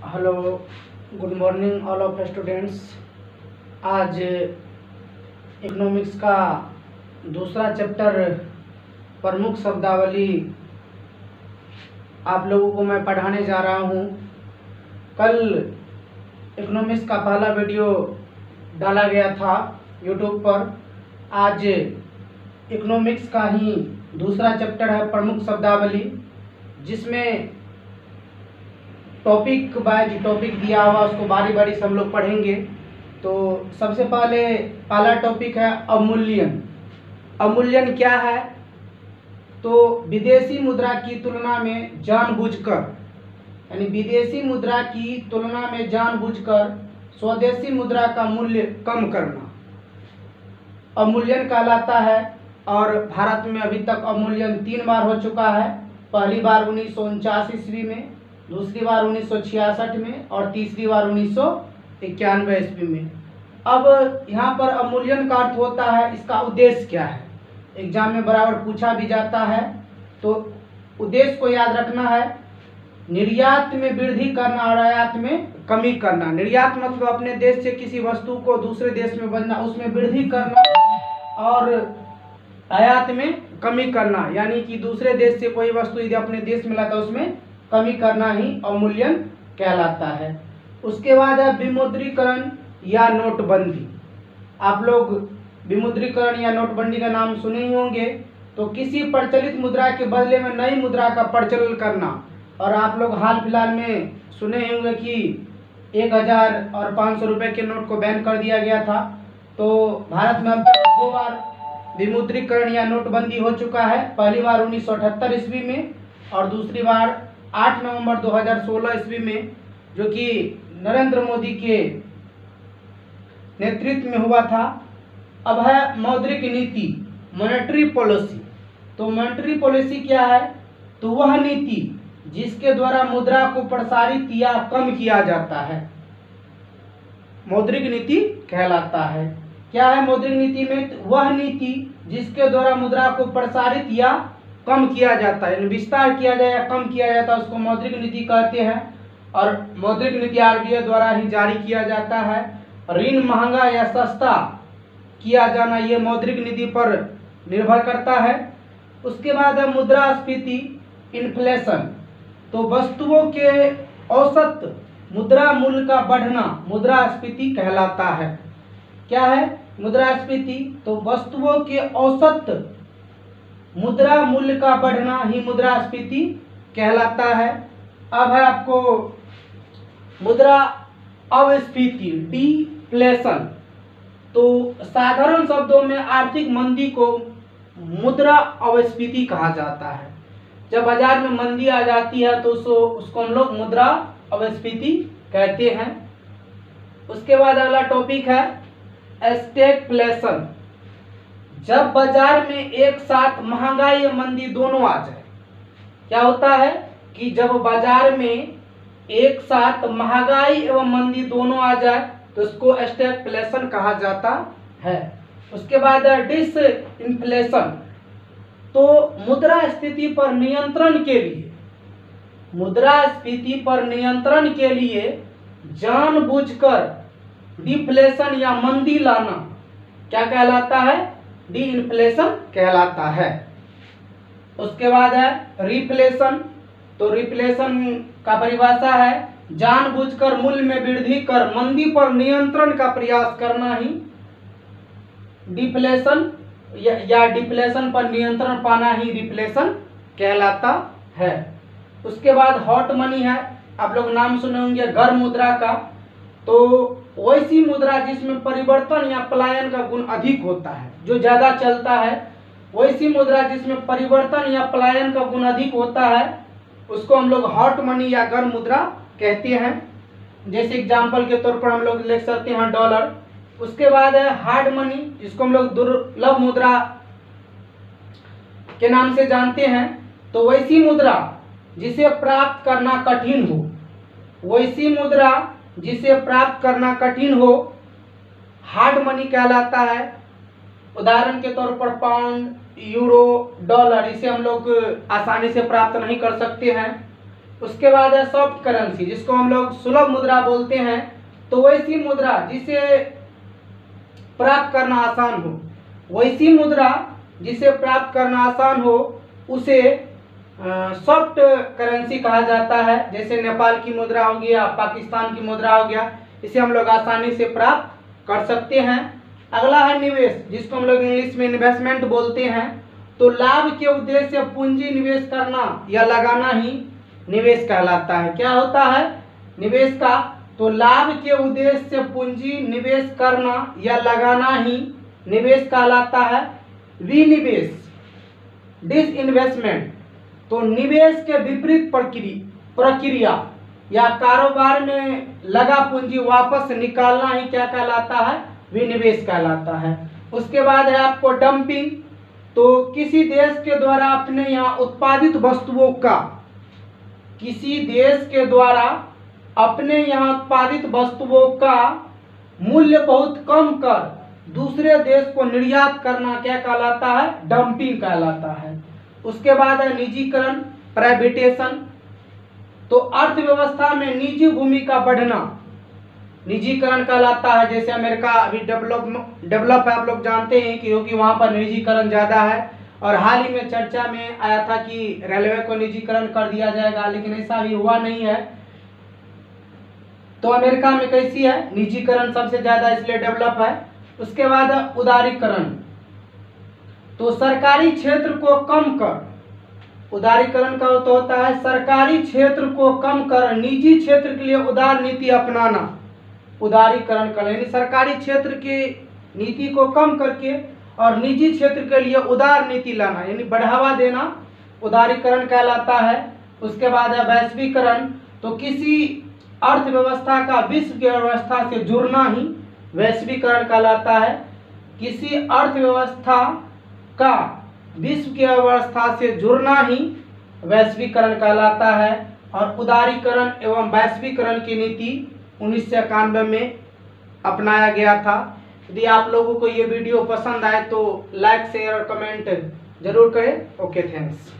Hello, good morning all of students. आज economics का दूसरा चैप्टर प्रमुख शब्दावली आप लोगों को मैं पढ़ाने जा रहा हूँ। कल इकोनॉमिक्स का पहला वीडियो डाला गया था यूट्यूब पर। आज इकोनॉमिक्स का ही दूसरा चैप्टर है प्रमुख शब्दावली, जिसमें टॉपिक बाय टॉपिक दिया हुआ, उसको बारी बारी से हम लोग पढ़ेंगे। तो सबसे पहला टॉपिक है अवमूल्यन। अवमूल्यन क्या है? तो विदेशी मुद्रा की तुलना में जानबूझकर, यानी विदेशी मुद्रा की तुलना में जानबूझकर स्वदेशी मुद्रा का मूल्य कम करना अवमूल्यन कहलाता है। और भारत में अभी तक अवमूल्यन 3 बार हो चुका है। पहली बार 1949 ईस्वी में, दूसरी बार 1966 में और तीसरी बार 1991 ईस्वी में। अब यहाँ पर अवमूल्यन का अर्थ होता है, इसका उद्देश्य क्या है, एग्जाम में बराबर पूछा भी जाता है। तो उद्देश्य को याद रखना है, निर्यात में वृद्धि करना और आयात में कमी करना। निर्यात मतलब अपने देश से किसी वस्तु को दूसरे देश में भेजना, उसमें वृद्धि करना, और आयात में कमी करना, यानी कि दूसरे देश से कोई वस्तु यदि अपने देश में लाता है उसमें कमी करना ही अवमूल्यन कहलाता है। उसके बाद है विमुद्रीकरण या नोटबंदी। आप लोग विमुद्रीकरण या नोटबंदी का नाम सुने ही होंगे। तो किसी प्रचलित मुद्रा के बदले में नई मुद्रा का प्रचलन करना। और आप लोग हाल फिलहाल में सुने ही होंगे कि 1000 और 500 रुपये के नोट को बैन कर दिया गया था। तो भारत में अब तक 2 बार विमुद्रीकरण या नोटबंदी हो चुका है। पहली बार 1978 ईस्वी में और दूसरी बार 8 नवंबर 2016 ईस्वी में, जो कि नरेंद्र मोदी के नेतृत्व में हुआ था। अब है मौद्रिक नीति, मॉनेटरी पॉलिसी। तो मॉनेटरी पॉलिसी क्या है? तो वह नीति जिसके द्वारा मुद्रा को प्रसारित या कम किया जाता है, मौद्रिक नीति कहलाता है। क्या है मौद्रिक नीति में? वह नीति जिसके द्वारा मुद्रा को प्रसारित या कम किया जाता है, विस्तार किया जाए या कम किया जाता है, उसको मौद्रिक नीति कहते हैं। और मौद्रिक नीति आरबीआई द्वारा ही जारी किया जाता है। ऋण महंगा या सस्ता किया जाना, ये मौद्रिक नीति पर निर्भर करता है। उसके बाद है मुद्रास्फीति, इन्फ्लेशन। तो वस्तुओं के औसत मुद्रा मूल्य का बढ़ना मुद्रास्फीति कहलाता है। क्या है मुद्रास्फीति? तो वस्तुओं के औसत मुद्रा मूल्य का बढ़ना ही मुद्रास्फीति कहलाता है। अब है आपको मुद्रा अपस्फीति, डिफ्लेशन। तो साधारण शब्दों में आर्थिक मंदी को मुद्रा अपस्फीति कहा जाता है। जब बाजार में मंदी आ जाती है तो उसको हम लोग मुद्रा अपस्फीति कहते हैं। उसके बाद अगला टॉपिक है स्टैगफ्लेशन। जब बाजार में एक साथ महंगाई या मंदी दोनों आ जाए, क्या होता है कि जब बाजार में एक साथ महंगाई एवं मंदी दोनों आ जाए तो इसको स्टैगफ्लेशन कहा जाता है। उसके बाद डिसइंफ्लेशन। तो मुद्रास्फीति पर नियंत्रण के लिए, मुद्रास्फीति पर नियंत्रण के लिए जानबूझकर डिफ्लेशन या मंदी लाना क्या कहलाता है? डी इन्फ्लेशन कहलाता है। उसके बाद है रिफ्लेशन। तो रिफ्लेशन का परिभाषा है जानबूझकर मूल्य में वृद्धि कर मंदी पर नियंत्रण का प्रयास करना ही डिफ्लेशन या डिफ्लेशन पर नियंत्रण पाना ही रिफ्लेशन कहलाता है। उसके बाद हॉट मनी है। आप लोग नाम सुने होंगे गर्म मुद्रा का। तो वैसी मुद्रा जिसमें परिवर्तन या पलायन का गुण अधिक होता है, जो ज्यादा चलता है, वैसी मुद्रा जिसमें परिवर्तन या पलायन का गुण अधिक होता है, उसको हम लोग हॉट मनी या गर्म मुद्रा कहते हैं। जैसे एग्जाम्पल के तौर पर हम लोग लिख सकते हैं डॉलर। उसके बाद है हार्ड मनी, जिसको हम लोग दुर्लभ मुद्रा के नाम से जानते हैं। तो वैसी मुद्रा जिसे प्राप्त करना कठिन हो, वैसी मुद्रा जिसे प्राप्त करना कठिन हो हार्ड मनी कहलाता है। उदाहरण के तौर पर पाउंड, यूरो, डॉलर, इसे हम लोग आसानी से प्राप्त नहीं कर सकते हैं। उसके बाद है सॉफ्ट करेंसी, जिसको हम लोग सुलभ मुद्रा बोलते हैं। तो वैसी मुद्रा जिसे प्राप्त करना आसान हो, वैसी मुद्रा जिसे प्राप्त करना आसान हो उसे सॉफ्ट करेंसी कहा जाता है। जैसे नेपाल की मुद्रा हो गया, पाकिस्तान की मुद्रा हो गया, इसे हम लोग आसानी से प्राप्त कर सकते हैं। अगला है निवेश, जिसको हम लोग इंग्लिश में इन्वेस्टमेंट बोलते हैं। तो लाभ के उद्देश्य से पूंजी निवेश करना या लगाना ही निवेश कहलाता है। क्या होता है निवेश का? तो लाभ के उद्देश्य से पूंजी निवेश करना या लगाना ही निवेश कहलाता है। विनिवेश, डिसइन्वेस्टमेंट, तो निवेश के विपरीत प्रक्रिया या कारोबार में लगा पूंजी वापस निकालना ही क्या कहलाता है? विनिवेश कहलाता है। उसके बाद है आपको डंपिंग, तो किसी देश के द्वारा अपने यहाँ उत्पादित वस्तुओं का, किसी देश के द्वारा अपने यहाँ उत्पादित वस्तुओं का मूल्य बहुत कम कर दूसरे देश को निर्यात करना क्या कहलाता है? डंपिंग कहलाता है। उसके बाद है निजीकरण, प्राइवेटेशन, तो अर्थव्यवस्था में निजी भूमिका बढ़ना निजीकरण कहलाता है। जैसे अमेरिका अभी डेवलप है, आप लोग जानते हैं क्योंकि वहाँ पर निजीकरण ज़्यादा है। और हाल ही में चर्चा में आया था कि रेलवे को निजीकरण कर दिया जाएगा, लेकिन ऐसा अभी हुआ नहीं है। तो अमेरिका में कैसी है? निजीकरण सबसे ज़्यादा, इसलिए डेवलप है। उसके बाद है उदारीकरण, तो सरकारी क्षेत्र को कम कर, उदारीकरण का तो होता है सरकारी क्षेत्र को कम कर निजी क्षेत्र के लिए उदार नीति अपनाना, उदारीकरण कर, यानी सरकारी क्षेत्र की नीति को कम करके और निजी क्षेत्र के लिए उदार नीति लाना, यानी बढ़ावा देना, उदारीकरण कहलाता है। उसके बाद है वैश्वीकरण, तो किसी अर्थव्यवस्था का विश्व की अर्थव्यवस्था से जुड़ना ही वैश्वीकरण कहलाता है। किसी अर्थव्यवस्था का विश्व की अर्थव्यवस्था से जुड़ना ही वैश्वीकरण कहलाता है। और उदारीकरण एवं वैश्वीकरण की नीति 1991 में अपनाया गया था। यदि आप लोगों को ये वीडियो पसंद आए तो लाइक, शेयर और कमेंट जरूर करें। Okay, thanks.